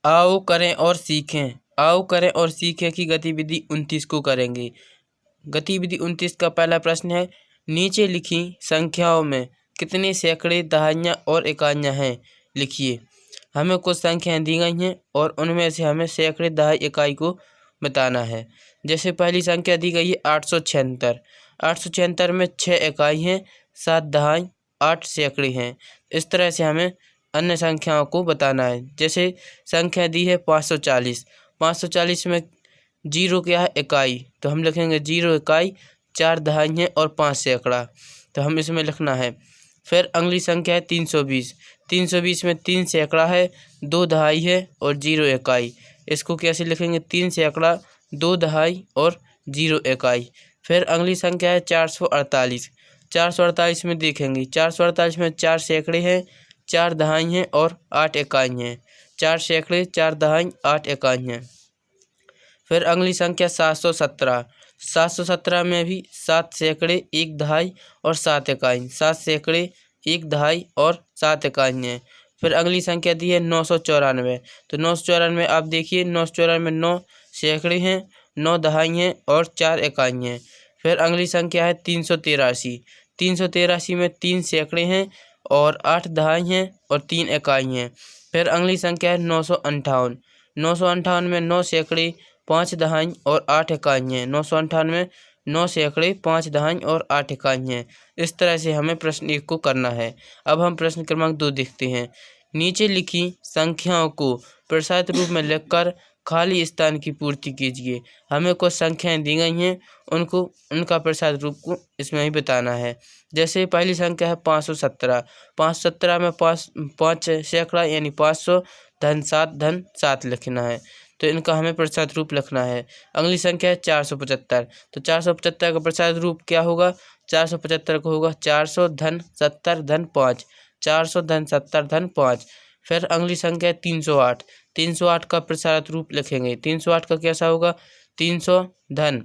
आओ करें और सीखें। आओ करें और सीखें की गतिविधि 29 को करेंगे। गतिविधि 29 का पहला प्रश्न है, नीचे लिखी संख्याओं में कितने सैकड़े, दहाइयाँ और इकाइयाँ हैं, लिखिए। हमें कुछ संख्याएं दी गई हैं और उनमें से हमें सैकड़े, दहाई, इकाई को बताना है। जैसे पहली संख्या दी गई है 876। 876 में 6 इकाई हैं, 7 दहाई, 8 सैकड़े हैं। इस तरह से हमें अन्य संख्याओं को बताना है। जैसे संख्या दी है 540। 540 में 0 क्या है, इकाई, तो हम लिखेंगे 0 इकाई, 4 दहाई हैं और 5 सैकड़ा, तो हम इसमें लिखना है। फिर अगली संख्या है 320। 320 में 3 सैकड़ा है, 2 दहाई है और 0 इकाई। इसको कैसे लिखेंगे, 3 सैकड़ा, 2 दहाई और 0 इकाई। फिर अगली संख्या है 448। 448 में देखेंगे, 448 में 4 सैकड़े हैं, 4 दहाई हैं और 8 इकाई हैं। 4 सैकड़े, 4 दहाई, 8 इकाई हैं। फिर अगली संख्या 717। 717 में भी 7 सैकड़े, 1 दहाई और 7 इकाई। 7 सैकड़े, 1 दहाई और 7 इकाई हैं। फिर अगली संख्या दी है 994। तो 994 आप देखिए, 994 में 9 सैकड़े हैं, 9 दहाई हैं और 4 इकाई हैं। फिर अगली संख्या है 383। 383 में 3 सैकड़े हैं और 8 दहाई हैं और 3 इकाई हैं। फिर अगली संख्या है 958। 958 में 9 सैकड़े, 5 दहाई और 8 इकाई हैं। 958 में 9 सैकड़े, 5 दहाई और 8 इकाई हैं। इस तरह से हमें प्रश्न 1 को करना है। अब हम प्रश्न क्रमांक 2 देखते हैं। नीचे लिखी संख्याओं को प्रसारित रूप में लिखकर खाली स्थान की पूर्ति कीजिए। हमें कुछ संख्याएं दी गई हैं, उनको उनका प्रसारित रूप को इसमें ही बताना है। जैसे पहली संख्या है 517। 517 में 5 सैकड़ा यानी 500 धन 7 धन 7 लिखना है, तो इनका हमें प्रसारित रूप लिखना है। अगली संख्या है 475। तो 475 का प्रसारित रूप क्या होगा, 475 को होगा 400 धन 70 धन 5। 400 धन 70 धन 5। फिर अगली संख्या है 308। 308 का प्रसारित रूप लिखेंगे। 308 का कैसा होगा, 300 धन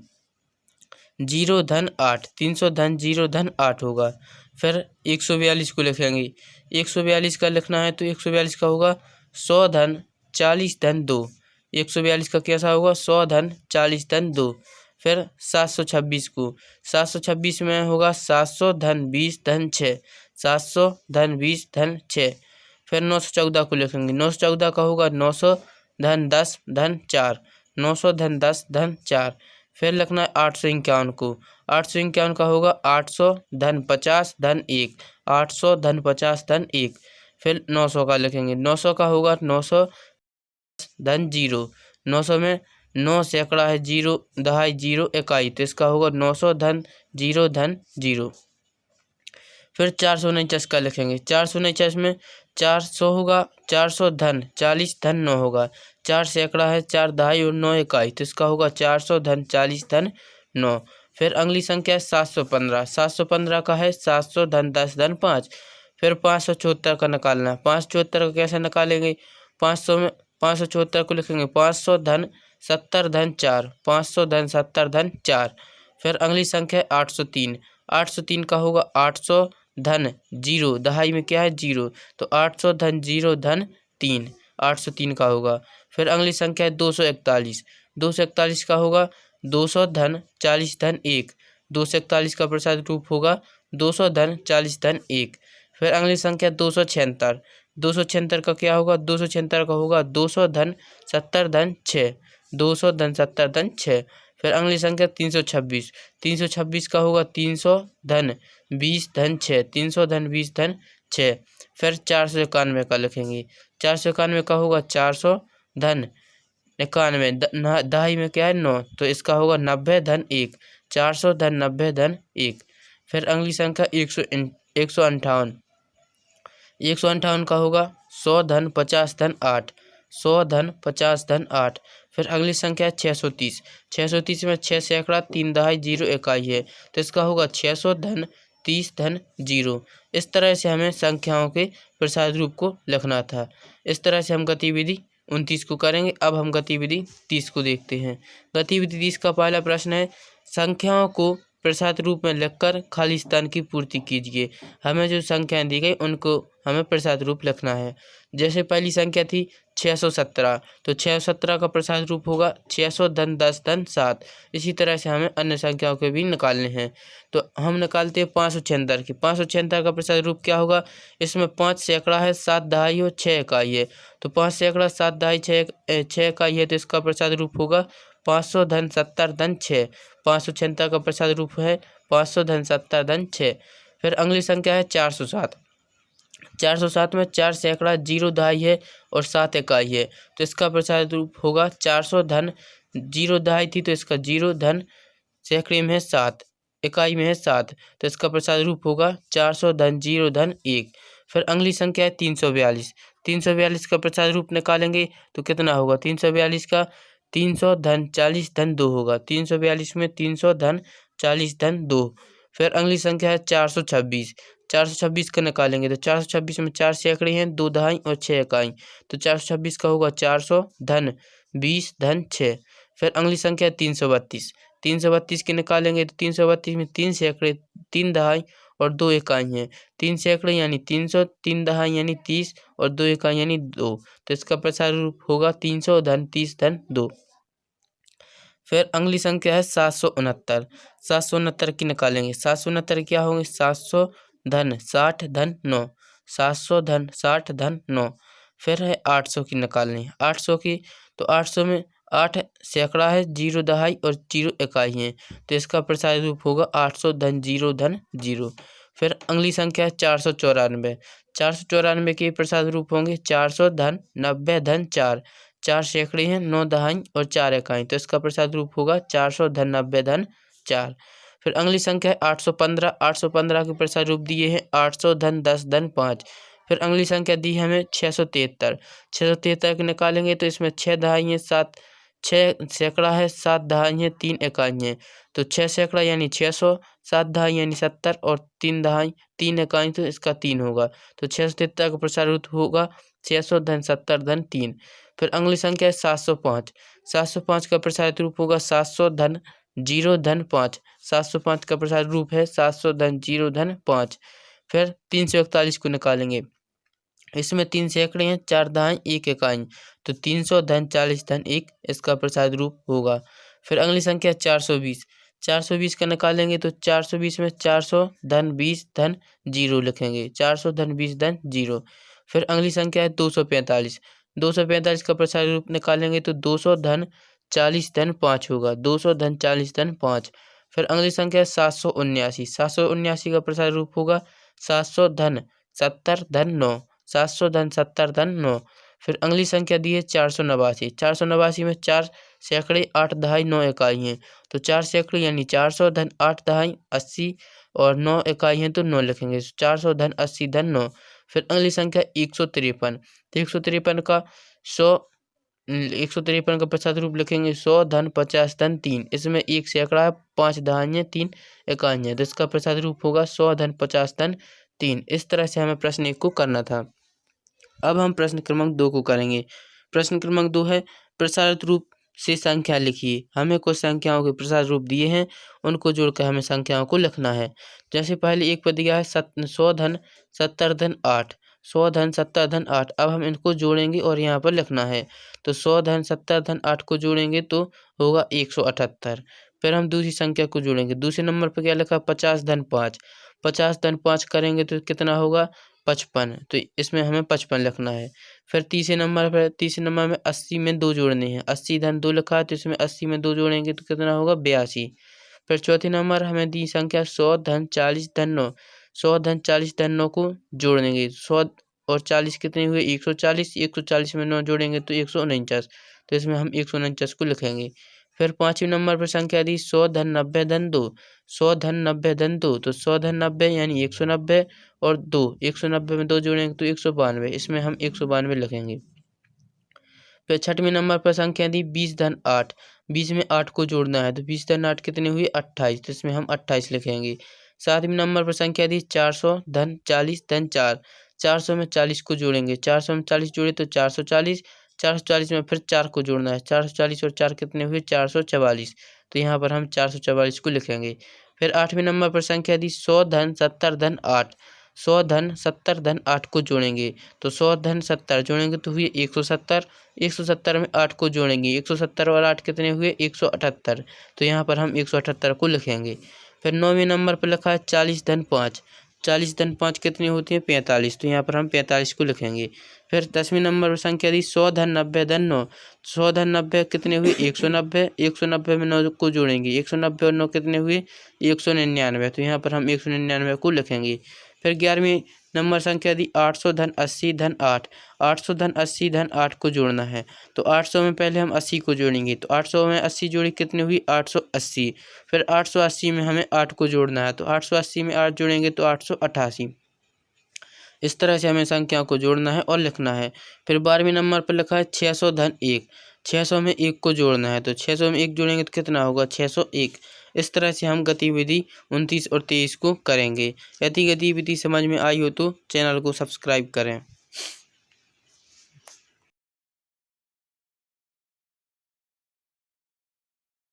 0 धन 8। 300 धन 0 धन 8 होगा। फिर 142 को लिखेंगे। 142 का लिखना है तो 142 का होगा 100 धन 40 धन 2। 142 का कैसा होगा, 100 धन 40 धन 2। फिर 726 को, 726 में होगा 700 धन 20 धन 6। 700 धन 20 धन 6। फिर 914 को लिखेंगे। 914 का होगा 900 धन 10 धन 4। 900 धन 10 धन 4। फिर लिखना है 851 को। 851 का होगा 800 धन 50 धन 1। 800 धन 50 धन 1। फिर 900 का लिखेंगे। 900 का होगा 900 धन 0। 900 में 9 सैकड़ा है, 0 दहाई, 0 इकाई, तो इसका होगा 900 धन 0 धन 0। फिर 449 का लिखेंगे। 449 में 400 होगा, 400 धन 40 धन 9 होगा। 4 सैकड़ा है, 4 दहाई और 9 इकाई, तो इसका होगा 400 धन 40 धन 9। फिर अगली संख्या है 715। 715 का है 700 धन 10 धन 5। फिर 574 का निकालना है। 574 का कैसे निकालेंगे, 500 में 574 को लिखेंगे 500 धन 70 धन 4। 500 धन 70 धन 4। फिर अगली संख्या है 803। 803 का होगा 800 धन 0, दहाई में क्या है 0, तो 800 धन 0 धन 3। 803 का होगा। फिर अगली संख्या है 241। 241 का होगा 200 धन 40 धन 1। 241 का प्रसारित रूप होगा 200 धन 40 धन 1। फिर अगली संख्या 276। 276 का क्या होगा, 276 का होगा 200 धन 70 धन 6। 200 धन 70 धन 6। फिर अगली संख्या 326। 326 का होगा 300 धन 20 धन 6। 300 धन 20 धन 6। फिर 491 का लिखेंगे। 491 का होगा 400 धन 91, दहाई में क्या है 9, तो इसका होगा 90 धन 1। 400 धन 90 धन 1। फिर अगली संख्या 158। 158 का होगा 100 धन 50 धन 8। 100 धन 50 धन 8। फिर अगली संख्या है 630। 630 में 6 सैकड़ा, 3 दहाई, 0 इकाई है, तो इसका होगा 600 धन 30 धन 0। इस तरह से हमें संख्याओं के प्रसारित रूप को लिखना था। इस तरह से हम गतिविधि 29 को करेंगे। अब हम गतिविधि 30 को देखते हैं। गतिविधि 30 का पहला प्रश्न है, संख्याओं को प्रसाद रूप में लिखकर खाली स्थान की पूर्ति कीजिए। हमें जो संख्याएं दी गई उनको हमें प्रसाद रूप लिखना है। जैसे पहली संख्या थी 617, तो 617 का प्रसाद रूप होगा 600 धन 10 धन 7। इसी तरह से हमें अन्य संख्याओं के भी निकालने हैं। तो हम निकालते हैं 576 की। 576 का प्रसाद रूप क्या होगा? इसमें 5 सैकड़ा है, 7 दहाई और 6 इकाई है। तो 5 सैकड़ा 7 दहाई 6 इकाई है, तो इसका प्रसाद रूप होगा 500 धन 70 धन 6। 576 का प्रसाद रूप है 500 धन 70 धन 6। फिर अगली संख्या है 407। 407 में 4 सैकड़ा 0 दहाई है और 7 इकाई है, तो इसका प्रसाद रूप होगा 400 धन 0 दहाई थी, तो इसका 0 धन सैकड़े में है 7, इकाई में है 7, तो इसका प्रसाद रूप होगा 400 धन 0 धन 1। फिर अगली संख्या है 342। 342 का प्रसाद रूप निकालेंगे तो कितना होगा? 342 का 300 धन 40 धन 2 होगा। 342 में 300 धन 40 धन 2। फिर अगली संख्या है 426। 426 का निकालेंगे तो 426 में 4 सैकड़े हैं, 2 दहाई और 6 इकाई, तो 426 का होगा 400 धन 20 धन 6। फिर अगली संख्या है 332। 332 के निकालेंगे तो 332 में 3 सैकड़े 3 दहाई और 2 इकाई हैं। 3 सैकड़े यानी 300, 3 दहाई यानी 30 और 2 इकाई यानी 2, तो इसका प्रसाद रूप होगा 300 धन 30 धन 2। फिर अगली संख्या है 769। 769 की निकालेंगे। 769 क्या होंगे? 700 धन 60 धन 9। 700 धन 60 धन 9। फिर है 800 की निकालनी। 800 की, तो 800 में 8 सैकड़ा है, 0 दहाई और 0 इकाई हैं, तो इसका प्रसाद रूप होगा 800 धन 0 धन 0। फिर अगली संख्या है 494। 494 के प्रसाद रूप होंगे 400 धन 90 धन 4। 4 सैकड़े हैं, 9 दहाई और 4 इकाई, तो इसका प्रसाद रूप होगा 400 धन 90 धन 4। फिर अगली संख्या है 815। 815 के प्रसाद रूप दिए हैं 800 धन 10 धन 5। फिर अगली संख्या दी है हमें 673। 673 के निकालेंगे तो इसमें 6 दहाई हैं, 6 सैकड़ा है, 7 दहाई हैं, 3 इकाई हैं, तो 6 सैकड़ा यानी 600, 7 दहाई यानी 70 और 3 दहाई 3 इकाई, तो इसका 3 होगा। तो 673 का प्रसाद रूप होगा 600 धन 70 धन 3। फिर अगली संख्या है 705। 705 का प्रसाद रूप होगा 700 धन 0 धन 5। 705 का प्रसाद रूप है 700 धन 0 धन 5। फिर 341 को निकालेंगे। इसमें 3 सैकड़े हैं, 4 दहाई 1 इकाई, तो 300 धन 40 धन 1 इसका प्रसाद रूप होगा। फिर अगली संख्या 420। 420 का निकालेंगे तो 420 में 400 धन 20 धन 0 लिखेंगे। 400 धन 20 धन 0। फिर अगली संख्या है 245। 245 का प्रसाद रूप निकालेंगे तो 200 धन 40 धन 5 होगा। 200 धन 40 धन 5। फिर अगली संख्या है 779। 779 का प्रसाद रूप होगा 700 धन 70 धन 9। 700 धन 70 धन 9। फिर अगली संख्या दी है 489। 489 में 4 सैकड़े 8 दहाई 9 इकाई हैं, तो 4 सैकड़े यानी 400 धन 8 दहाई 80 और 9 इकाई हैं, तो 9 लिखेंगे। 400 धन 80 धन 9। फिर अगली संख्या 153। तो 153 का 153 का प्रसाद रूप लिखेंगे 100 धन 50 धन 3। इसमें 1 सैकड़ा है, 5 दहाई हैं, 3 इकाई हैं, तो इसका प्रसाद रूप होगा 100 धन 50 धन 3। इस तरह से हमें प्रश्न 1 को करना था। अब हम प्रश्न क्रमांक 2 को करेंगे। प्रश्न क्रमांक 2 है प्रसारित रूप से संख्या लिखिए। हमें कुछ संख्याओं के प्रसारित रूप दिए हैं, उनको जोड़कर हमें संख्याओं को लिखना है। जैसे पहले एक पर दिया है 100 धन 70 धन 8। 100 धन 70 धन 8। अब हम इनको जोड़ेंगे और यहाँ पर लिखना है। तो 100 धन 70 धन 8 को जोड़ेंगे तो होगा 178। फिर हम दूसरी संख्या को जोड़ेंगे। दूसरे नंबर पर क्या लिखा? 50 धन 5। 50 धन 5 करेंगे तो कितना होगा? 55। तो इसमें हमें 55 लिखना है। फिर तीसरे नंबर में 80 में 2 जोड़ने हैं। 80 धन 2 लिखा है, तो इसमें 80 में 2 जोड़ेंगे तो कितना होगा? 82। फिर चौथे नंबर हमें दी संख्या 100 धन 40 धन 9। 100 धन 40 धन 9 को जोड़ेंगे। 100 और 40 कितने हुए? 140। 140 में 9 जोड़ेंगे तो 149, तो इसमें हम 149 को लिखेंगे। फिर पाँचवें नंबर पर संख्या दी 100 धन 90 धन 2। 100 धन 90 धन 2, तो 100 धन 90 यानी 190 और 2, 190 में 2 जोड़ेंगे तो 192। इसमें हम 192 लिखेंगे। फिर छठवें नंबर पर संख्या दी 20 धन 8। 20 में 8 को जोड़ना है, तो 20 धन 8 कितने हुए? 28, तो इसमें हम 28 लिखेंगे। सातवें नंबर पर संख्या दी 400 धन 40 धन 4। 400 में 40 को जोड़ेंगे। 400 में 40 जोड़े तो 440। 440 में फिर 4 को जोड़ना है। 440 और 4 कितने हुए? 444, तो यहाँ पर हम 444 को लिखेंगे। फिर 8वें नंबर पर संख्या दी 100 धन 70 धन 8। 100 धन 70 धन 8 को जोड़ेंगे तो 100 धन 70 जोड़ेंगे तो हुए 170। 170 में 8 को जोड़ेंगे, 170 और 8 कितने हुए 178। तो यहाँ पर हम 178 को लिखेंगे। फिर 9वें नंबर पर लिखा है 40 धन 5। 40 धन 5 कितनी होती है 45। तो यहाँ पर हम 45 को लिखेंगे। फिर 10वें नंबर पर संख्या दी 100 धन 90 धन 9। 100 धन 90 कितने हुए 190। 190 में 9 को जोड़ेंगे, 190 और 9 कितने हुए 199। तो यहाँ पर हम 199 को लिखेंगे। फिर 11वें नंबर संख्या दी 800 धन 80 धन 8। 800 धन 80 धन 8 को जोड़ना है तो 800 में पहले हम 80 को जोड़ेंगे तो 800 में 80 जोड़ी कितनी हुई 880। फिर 880 में हमें 8 को जोड़ना है तो 880 में 8 जोड़ेंगे तो 888। इस तरह से हमें संख्याओं को जोड़ना है और लिखना है। फिर 12वें नंबर पर लिखा है 600 धन 1। 600 में 1 को जोड़ना है तो 600 में 1 जोड़ेंगे तो कितना होगा 601। इस तरह से हम गतिविधि 29 और 23 को करेंगे। यदि गतिविधि समझ में आई हो तो चैनल को सब्सक्राइब करें।